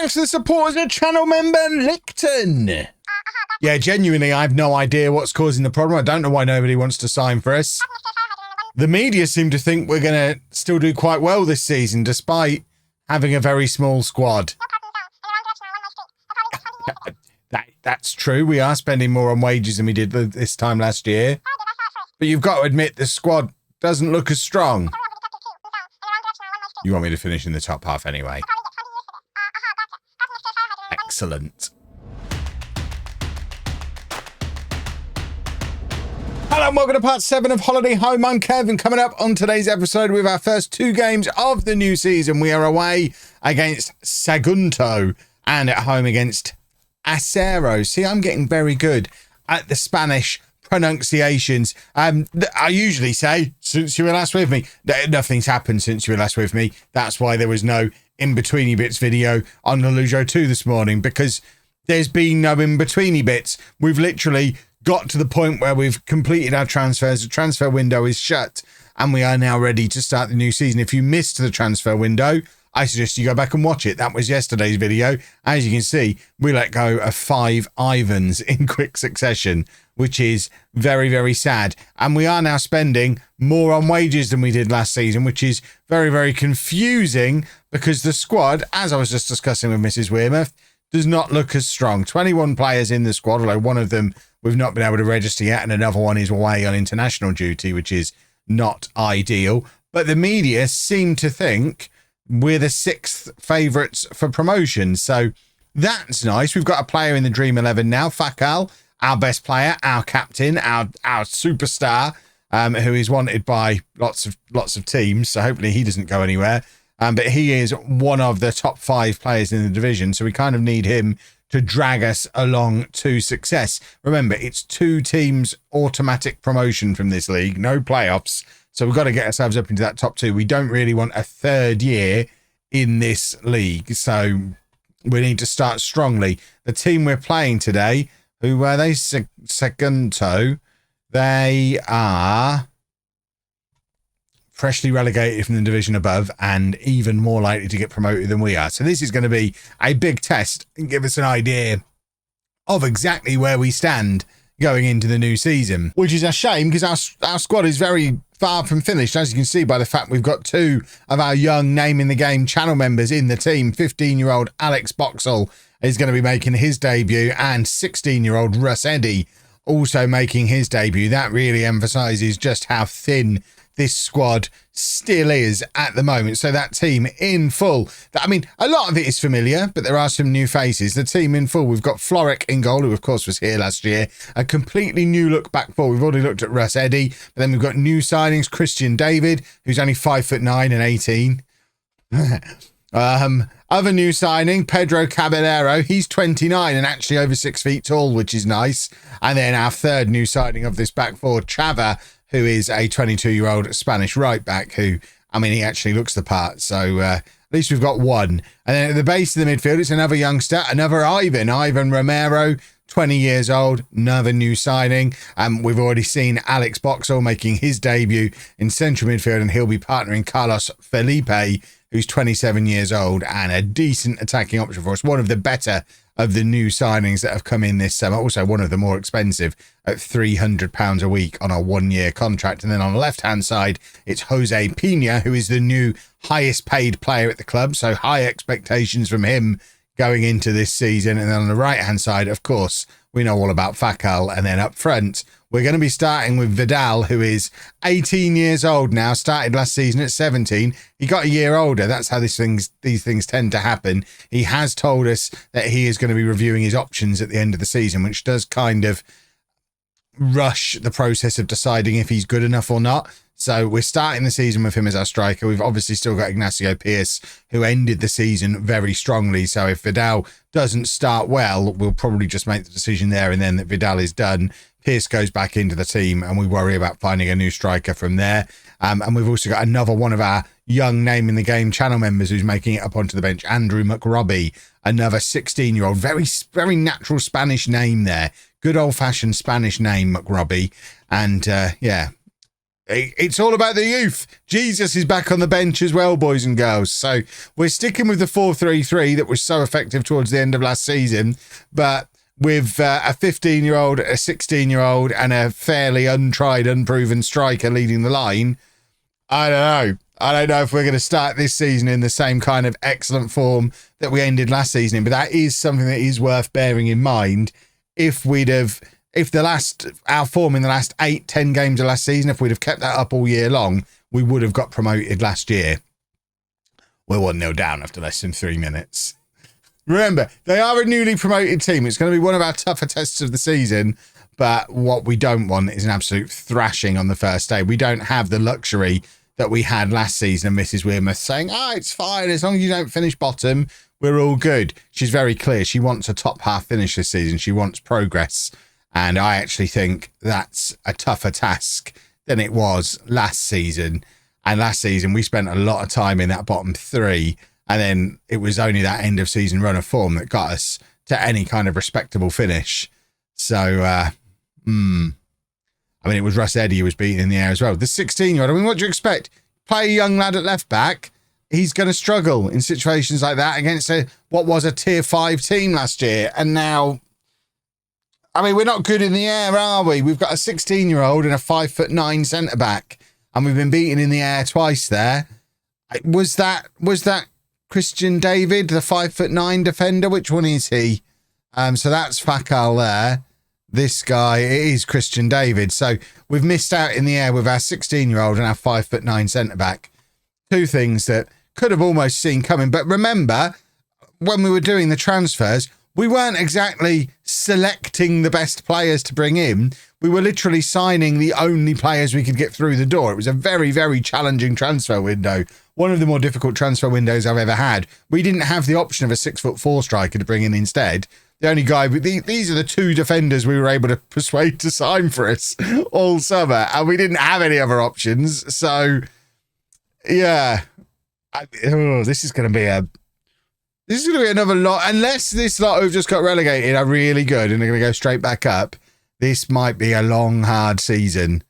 thanks to the support of the channel member, Licton. Yeah, genuinely, I have no idea what's causing the problem. I don't know why nobody wants to sign for us. The media seem to think we're going to still do quite well this season, despite having a very small squad. That's true. We are spending more on wages than we did this time last year. But you've got to admit the squad doesn't look as strong. You want me to finish in the top half anyway. Excellent. Hello and welcome to part 7 of Holiday Home. I'm Kevin. Coming up on today's episode with our first 2 games of the new season. We are away against Sagunto and at home against Acero. See, I'm getting very good at the Spanish pronunciations. I usually say, since you were last with me, nothing's happened since you were last with me. That's why there was no in-betweeny bits video on lollujo 2 this morning, because there's been no in-betweeny bits. We've literally got to the point where we've completed our transfers. The transfer window is shut and we are now ready to start the new season. If you missed the transfer window, I suggest you go back and watch it. That was yesterday's video. As you can see, we let go of 5 Ivans in quick succession, which is very, very sad. And we are now spending more on wages than we did last season, which is very, very confusing because the squad, as I was just discussing with Mrs. Wearmouth, does not look as strong. 21 players in the squad, although one of them we've not been able to register yet, and another one is away on international duty, which is not ideal. But the media seem to think we're the 6th favourites for promotion. So that's nice. We've got a player in the Dream 11 now, Fakal, our best player, our captain, our superstar, who is wanted by lots of teams. So hopefully he doesn't go anywhere. But he is one of the top 5 players in the division. So we kind of need him to drag us along to success. Remember, it's 2 teams automatic promotion from this league, no playoffs. So we've got to get ourselves up into that top 2. We don't really want a 3rd year in this league. So we need to start strongly. The team we're playing today, who were they? Sagunto. They are freshly relegated from the division above and even more likely to get promoted than we are. So this is going to be a big test and give us an idea of exactly where we stand going into the new season, which is a shame because our squad is very far from finished, as you can see by the fact we've got 2 of our young name in the game channel members in the team. 15-year-old Alex Boxall is going to be making his debut, and 16-year-old Russ Eddy also making his debut. That really emphasises just how thin this squad still is at the moment. So that team in full, I mean, a lot of it is familiar, but there are some new faces. The team in full, we've got Floric in goal, who of course was here last year. A completely new look back four. We've already looked at Russ Eddy, but then we've got new signings, Christian David, who's only 5'9" and 18. Other new signing, Pedro Caballero. He's 29 and actually over 6 feet tall, which is nice. And then our 3rd new signing of this back four, Chava, who is a 22-year-old Spanish right back who, I mean, he actually looks the part. So at least we've got 1. And then at the base of the midfield, it's another youngster, another Ivan Romero, 20 years old, another new signing. We've already seen Alex Boxall making his debut in central midfield, and he'll be partnering Carlos Felipe, who's 27 years old and a decent attacking option for us. One of the better of the new signings that have come in this summer. Also one of the more expensive at £300 a week on a 1-year contract. And then on the left-hand side, it's Jose Pina, who is the new highest paid player at the club. So high expectations from him going into this season. And then on the right-hand side, of course, we know all about Fakal. And then up front, we're going to be starting with Vidal, who is 18 years old now, started last season at 17. He got a year older. That's how these things tend to happen. He has told us that he is going to be reviewing his options at the end of the season, which does kind of rush the process of deciding if he's good enough or not. So we're starting the season with him as our striker. We've obviously still got Ignacio Pierce, who ended the season very strongly. So if Vidal doesn't start well, we'll probably just make the decision there and then that Vidal is done. Pierce goes back into the team and we worry about finding a new striker from there. And we've also got another one of our young name in the game channel members who's making it up onto the bench, Andrew McRobbie, another 16-year-old, very natural Spanish name there. Good old-fashioned Spanish name, McRobbie. And yeah, It's all about the youth. Jesus is back on the bench as well, boys and girls. So we're sticking with the 4-3-3 that was so effective towards the end of last season, but with a 15-year-old, a 16-year-old, and a fairly untried, unproven striker leading the line. I don't know. I don't know if we're going to start this season in the same kind of excellent form that we ended last season in, but that is something that is worth bearing in mind. If our form in the last 8-10 games of last season, if we'd have kept that up all year long, we would have got promoted last year. We're 1-0 down after less than 3 minutes. Remember, they are a newly promoted team. It's going to be one of our tougher tests of the season, but what we don't want is an absolute thrashing on the first day. We don't have the luxury that we had last season of Mrs. Wearmouth saying, it's fine, as long as you don't finish bottom, we're all good. She's very clear. She wants a top half finish this season. She wants progress. And I actually think that's a tougher task than it was last season. And last season, we spent a lot of time in that bottom 3. And then it was only that end of season run of form that got us to any kind of respectable finish. So, I mean, it was Russ Eddy who was beaten in the air as well. The 16-year-old, I mean, what do you expect? Play a young lad at left back. He's going to struggle in situations like that against what was a tier 5 team last year. And now, I mean, we're not good in the air, are we? We've got a 16-year-old and a 5'9" centre-back, and we've been beaten in the air twice there. Was that Christian David, the 5'9" defender? Which one is he? So that's Fakal there. This guy, it is Christian David. So we've missed out in the air with our 16-year-old and our 5'9" centre-back. Two things that could have almost seen coming. But remember, when we were doing the transfers, we weren't exactly selecting the best players to bring in. We were literally signing the only players we could get through the door. It was a very, very challenging transfer window. One of the more difficult transfer windows I've ever had. We didn't have the option of a 6'4" striker to bring in instead. The only guy, these are the 2 defenders we were able to persuade to sign for us all summer, and we didn't have any other options. So, yeah, this is going to be another lot. Unless this lot who've just got relegated are really good and they're going to go straight back up, this might be a long, hard season.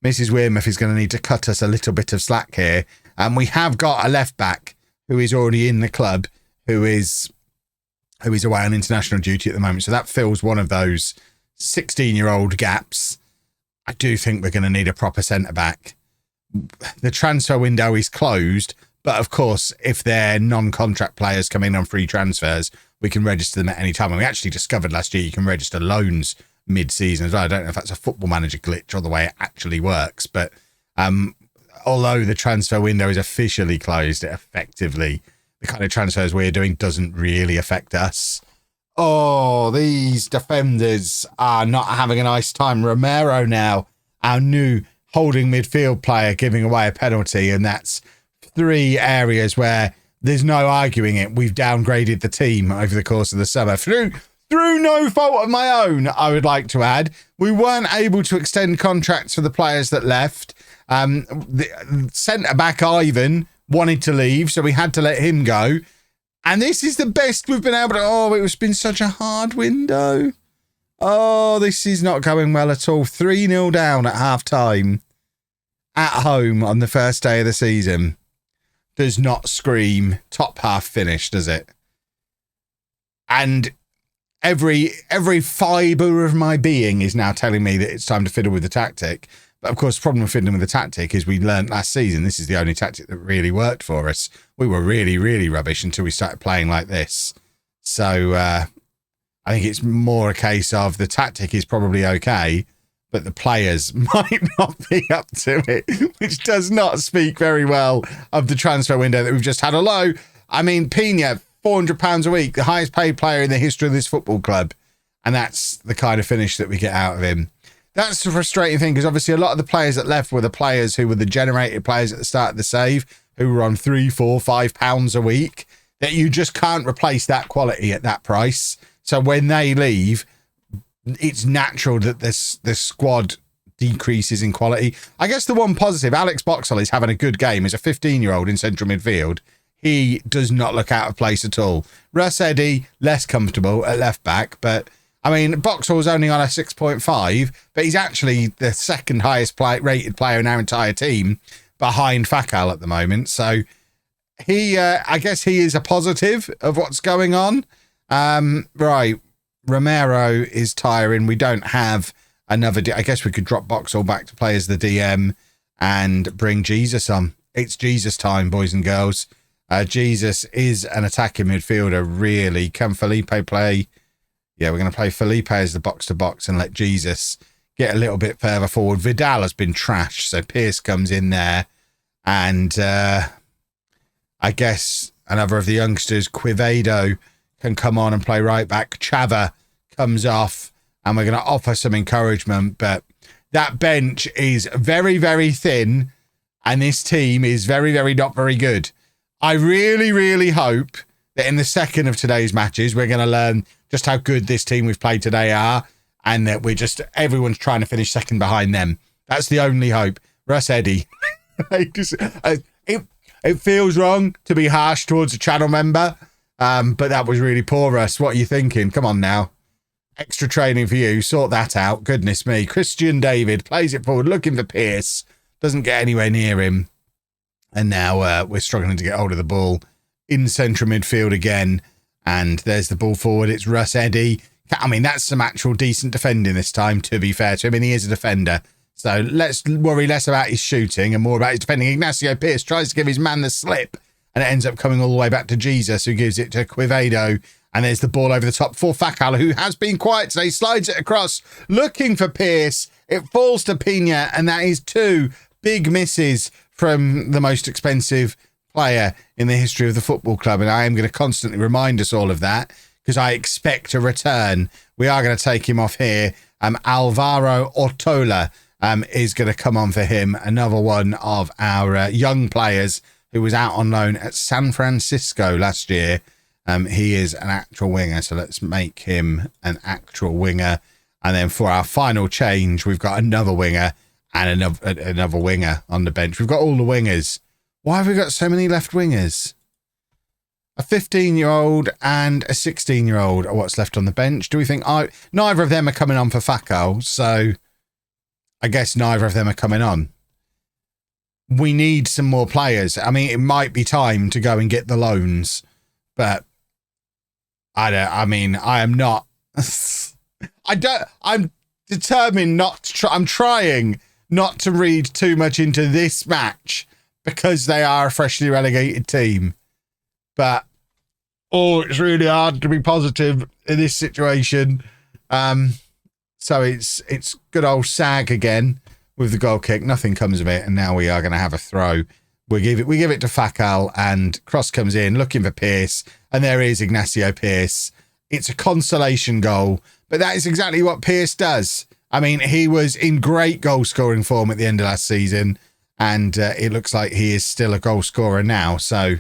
Mrs. Wearmouth is going to need to cut us a little bit of slack here. And we have got a left back who is already in the club, who is away on international duty at the moment. So that fills one of those 16-year-old gaps. I do think we're going to need a proper centre-back. The transfer window is closed, but of course, if they're non-contract players coming on free transfers, we can register them at any time. And we actually discovered last year you can register loans mid-season as well. I don't know if that's a Football Manager glitch or the way it actually works, but although the transfer window is officially closed, it effectively, the kind of transfers we're doing doesn't really affect us. Oh, these defenders are not having a nice time. Romero now, our new holding midfield player, giving away a penalty, and that's 3 areas where there's no arguing it. We've downgraded the team over the course of the summer through no fault of my own, I would like to add. We weren't able to extend contracts for the players that left. The centre-back Ivan wanted to leave, so we had to let him go. And this is the best we've been able to... Oh, it's been such a hard window. Oh, this is not going well at all. 3-0 down at half-time. At home on the first day of the season. Does not scream top half finish, does it? And every fibre of my being is now telling me that it's time to fiddle with the tactic. But of course, the problem with fiddling with the tactic is we learnt last season this is the only tactic that really worked for us. We were really, really rubbish until we started playing like this. So I think it's more a case of the tactic is probably okay, but the players might not be up to it, which does not speak very well of the transfer window that we've just had. Although, I mean, Pina, £400 a week, the highest paid player in the history of this football club. And that's the kind of finish that we get out of him. That's the frustrating thing, because obviously a lot of the players that left were the players who were the generated players at the start of the save, who were on £3, £4, £5 a week, that you just can't replace that quality at that price. So when they leave, it's natural that the squad decreases in quality. I guess the one positive, Alex Boxall is having a good game as a 15-year-old in central midfield. He does not look out of place at all. Russ Eddy, less comfortable at left back, but I mean, Boxall's only on a 6.5, but he's actually the second highest rated player in our entire team behind Fakal at the moment. So he, I guess he is a positive of what's going on. Right. Romero is tiring. We don't have another. I guess we could drop Boxall back to play as the DM and bring Jesus on. It's Jesus time, boys and girls. Jesus is an attacking midfielder, really. Can Felipe play? Yeah, we're going to play Felipe as the box-to-box and let Jesus get a little bit further forward. Vidal has been trashed, so Pearce comes in there. And I guess another of the youngsters, Quevedo, can come on and play right back. Chava comes off, and we're going to offer some encouragement. But that bench is very, very thin, and this team is very, very not very good. I really, really hope that in the second of today's matches, we're going to learn just how good this team we've played today are, and that everyone's trying to finish second behind them. That's the only hope. Russ Eddy. It feels wrong to be harsh towards a channel member, but that was really poor, Russ. What are you thinking? Come on now. Extra training for you. Sort that out. Goodness me. Christian David plays it forward, looking for Pearce. Doesn't get anywhere near him. And now we're struggling to get hold of the ball in central midfield again. And there's the ball forward. It's Russ Eddy. I mean, that's some actual decent defending this time, to be fair to him. And he is a defender. So let's worry less about his shooting and more about his defending. Ignacio Pearce tries to give his man the slip. And it ends up coming all the way back to Jesus, who gives it to Quevedo. And there's the ball over the top for Fakal, who has been quiet today. Slides it across, looking for Pearce. It falls to Pina. And that is two big misses from the most expensive player in the history of the football club. And I am going to constantly remind us all of that because I expect a return. We are going to take him off here. Alvaro Ortola is going to come on for him. Another one of our young players who was out on loan at San Francisco last year. He is an actual winger. So let's make him an actual winger. And then for our final change, we've got another winger and another winger on the bench. We've got all the wingers. Why have we got so many left wingers? A 15-year-old and a 16-year-old are what's left on the bench. Do we think neither of them are coming on for Fakal? So I guess neither of them are coming on. We need some more players. I mean, it might be time to go and get the loans, but I'm determined not to try. I'm trying not to read too much into this match because they are a freshly relegated team. But, it's really hard to be positive in this situation. So it's good old Sag again with the goal kick. Nothing comes of it, and now we are going to have a throw. We give it to Fakal, and cross comes in, looking for Pearce, and there is Ignacio Pearce. It's a consolation goal, but that is exactly what Pearce does. I mean, he was in great goal-scoring form at the end of last season, and it looks like he is still a goal scorer now. So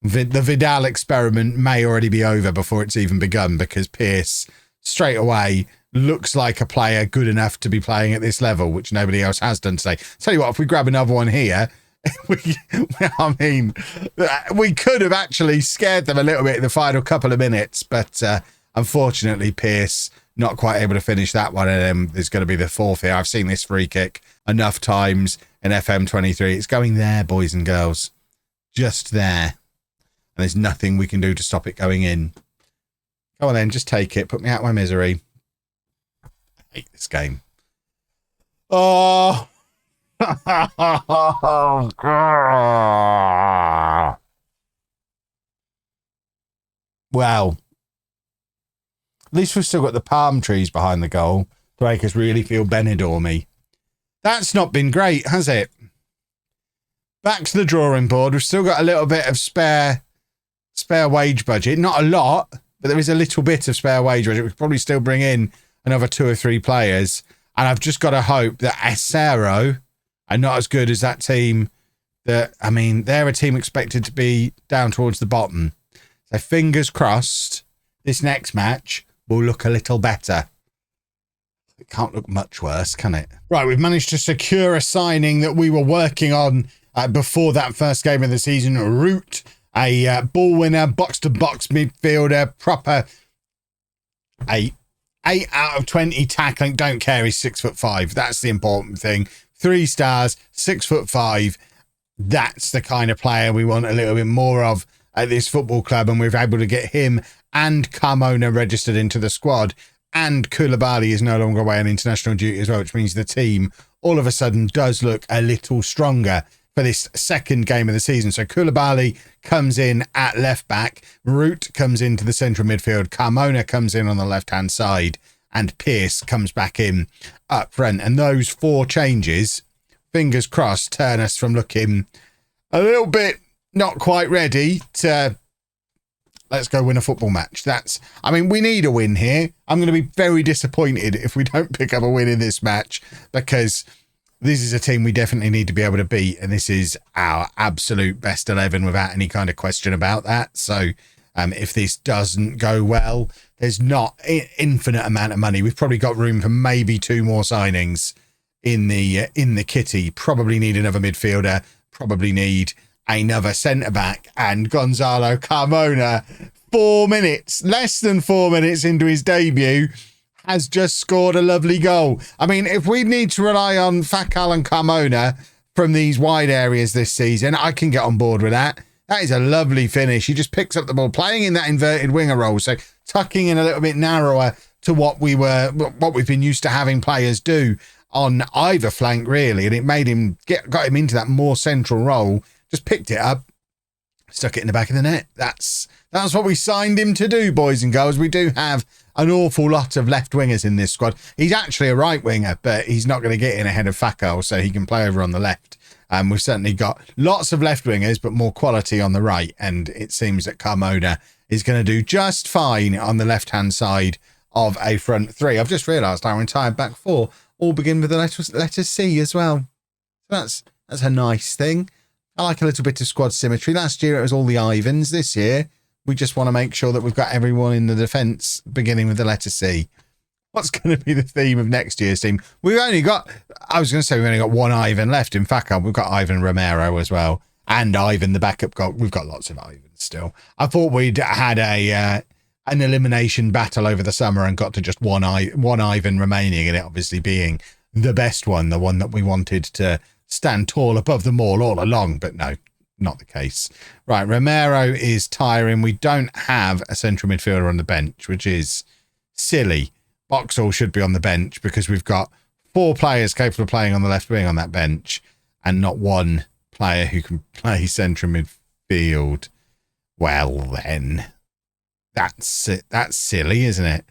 the Vidal experiment may already be over before it's even begun, because Pearce straight away looks like a player good enough to be playing at this level, which nobody else has done today. Tell you what, if we grab another one here, we could have actually scared them a little bit in the final couple of minutes, but unfortunately, Pearce not quite able to finish that one, and then there's going to be the fourth here. I've seen this free kick enough times in FM23. It's going there, boys and girls. Just there. And there's nothing we can do to stop it going in. Go on then, just take it. Put me out of my misery. I hate this game. Oh. Well, at least we've still got the palm trees behind the goal to make us really feel Benidorm-y. That's not been great, has it? Back to the drawing board. We've still got a little bit of spare wage budget. Not a lot, but there is a little bit of spare wage budget. We could probably still bring in another 2 or 3 players. And I've just got to hope that Acero are not as good as that team. They're a team expected to be down towards the bottom. So fingers crossed, this next match will look a little better. It can't look much worse, can it? Right, we've managed to secure a signing that we were working on before that first game of the season. Root, a ball winner, box-to-box midfielder, proper a 8 out of 20 tackling. Don't care, he's 6'5". That's the important thing. 3 stars, 6'5". That's the kind of player we want a little bit more of at this football club, and we're able to get him and Carmona registered into the squad, and Koulibaly is no longer away on international duty as well, which means the team all of a sudden does look a little stronger for this second game of the season. So Koulibaly comes in at left back, Root comes into the central midfield, Carmona comes in on the left-hand side, and Pearce comes back in up front. And those 4 changes, fingers crossed, turn us from looking a little bit not quite ready to let's go win a football match. We need a win here. I'm going to be very disappointed if we don't pick up a win in this match, because this is a team we definitely need to be able to beat, and this is our absolute best 11 without any kind of question about that. So if this doesn't go well, there's not an infinite amount of money. We've probably got room for maybe 2 more signings in the kitty. Probably need another midfielder, probably need another centre-back, and Gonzalo Carmona, less than 4 minutes into his debut, has just scored a lovely goal. If we need to rely on Fakal and Carmona from these wide areas this season, I can get on board with that. That is a lovely finish. He just picks up the ball, playing in that inverted winger role, so tucking in a little bit narrower to what we've been used to having players do on either flank, really, and it made him got him into that more central role. Just picked it up, stuck it in the back of the net. That's what we signed him to do, boys and girls. We do have an awful lot of left wingers in this squad. He's actually a right winger, but he's not going to get in ahead of Fakal, so he can play over on the left. We've certainly got lots of left wingers, but more quality on the right, and it seems that Carmona is going to do just fine on the left-hand side of a front 3. I've just realised our entire back 4 all begin with the letter C as well. So that's a nice thing. I like a little bit of squad symmetry. Last year it was all the Ivans. This year we just want to make sure that we've got everyone in the defence beginning with the letter C. What's going to be the theme of next year's team? We've only got one Ivan left. In fact, we've got Ivan Romero as well, and Ivan the backup goal. We've got lots of Ivans still. I thought we'd had an elimination battle over the summer and got to just one Ivan remaining, and it obviously being the best one, the one that we wanted to stand tall above them all along, but no, not the case. Right, Romero is tiring. We don't have a central midfielder on the bench, which is silly. Boxall should be on the bench because we've got 4 players capable of playing on the left wing on that bench and not 1 player who can play central midfield. Well, then, that's it. That's silly, isn't it?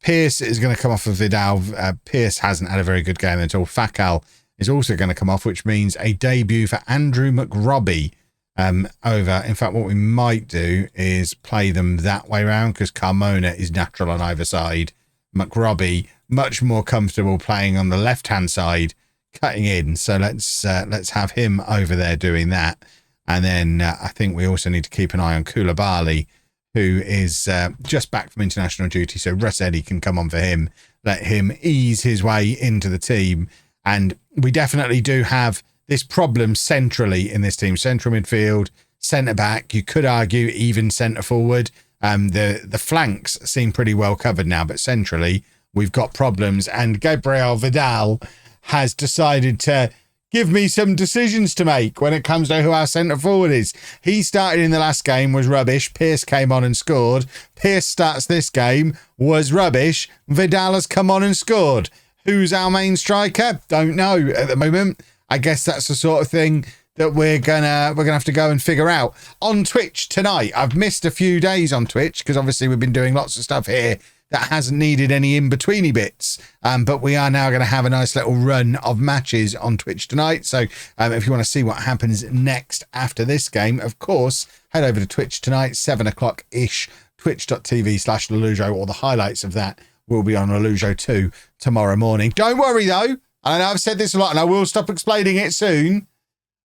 Pearce is going to come off of Vidal. Pearce hasn't had a very good game at all. Fakal is also going to come off, which means a debut for Andrew McRobbie over. In fact, what we might do is play them that way around, because Carmona is natural on either side. McRobbie much more comfortable playing on the left-hand side, cutting in. So let's have him over there doing that. And then I think we also need to keep an eye on Koulibaly, who is just back from international duty. So Russ Eddy can come on for him, let him ease his way into the team. And we definitely do have this problem centrally in this team. Central midfield, centre-back, you could argue even centre-forward. The flanks seem pretty well covered now, but centrally we've got problems. And Gabriel Vidal has decided to give me some decisions to make when it comes to who our centre-forward is. He started in the last game, was rubbish. Pearce came on and scored. Pearce starts this game, was rubbish. Vidal has come on and scored. Who's our main striker? Don't know at the moment. I guess that's the sort of thing that we're gonna have to go and figure out. On Twitch tonight, I've missed a few days on Twitch because obviously we've been doing lots of stuff here that hasn't needed any in-betweeny bits. But we are now going to have a nice little run of matches on Twitch tonight. So if you want to see what happens next after this game, of course, head over to Twitch tonight, 7 o'clock-ish, twitch.tv/lollujo, or the highlights of that will be on Lollujo 2 tomorrow morning. Don't worry, though. I know I've said this a lot, and I will stop explaining it soon.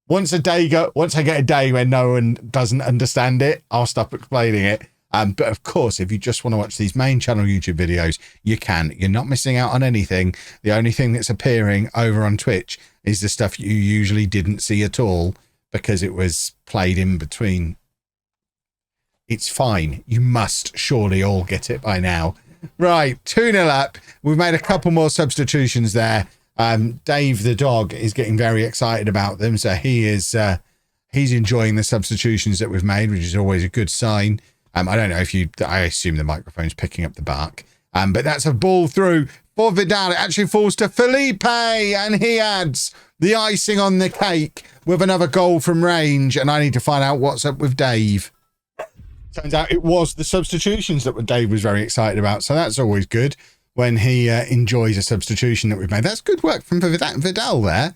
Once I get a day when no one doesn't understand it, I'll stop explaining it. But of course, if you just want to watch these main channel YouTube videos, you can. You're not missing out on anything. The only thing that's appearing over on Twitch is the stuff you usually didn't see at all because it was played in between. It's fine. You must surely all get it by now. Right, 2-0 up. We've made a couple more substitutions there. Dave the dog is getting very excited about them, so he is he's enjoying the substitutions that we've made, which is always a good sign. I don't know if I assume the microphone's picking up the bark. But that's a ball through for Vidal. It actually falls to Felipe, and he adds the icing on the cake with another goal from range. And I need to find out what's up with Dave. Turns out it was the substitutions that Dave was very excited about. So that's always good when he enjoys a substitution that we've made. That's good work from Vidal there.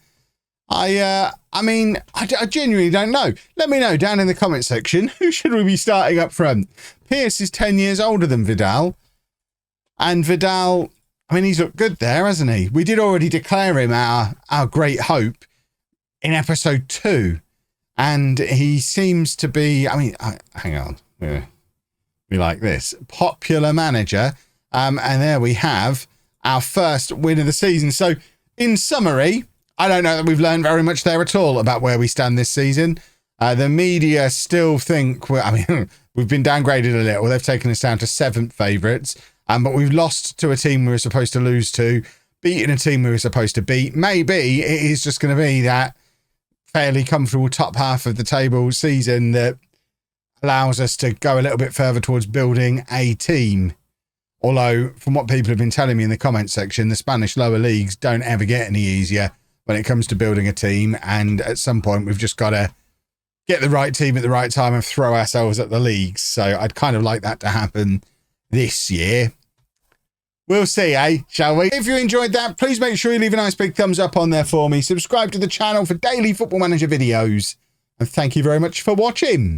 I mean, I genuinely don't know. Let me know down in the comment section. Who should we be starting up front? Pierce is 10 years older than Vidal. And Vidal, I mean, he's looked good there, hasn't he? We did already declare him our great hope in episode 2. And he seems to be, I mean, hang on. We like this. Popular manager. And there we have our first win of the season. So, in summary, I don't know that we've learned very much there at all about where we stand this season. The media still think, we've been downgraded a little. They've taken us down to 7th favourites. But we've lost to a team we were supposed to lose to, beaten a team we were supposed to beat. Maybe it is just going to be that fairly comfortable top half of the table season that allows us to go a little bit further towards building a team. Although, from what people have been telling me in the comment section, the Spanish lower leagues don't ever get any easier when it comes to building a team. And at some point, we've just got to get the right team at the right time and throw ourselves at the leagues. So I'd kind of like that to happen this year. We'll see, shall we? If you enjoyed that, please make sure you leave a nice big thumbs up on there for me. Subscribe to the channel for daily Football Manager videos. And thank you very much for watching.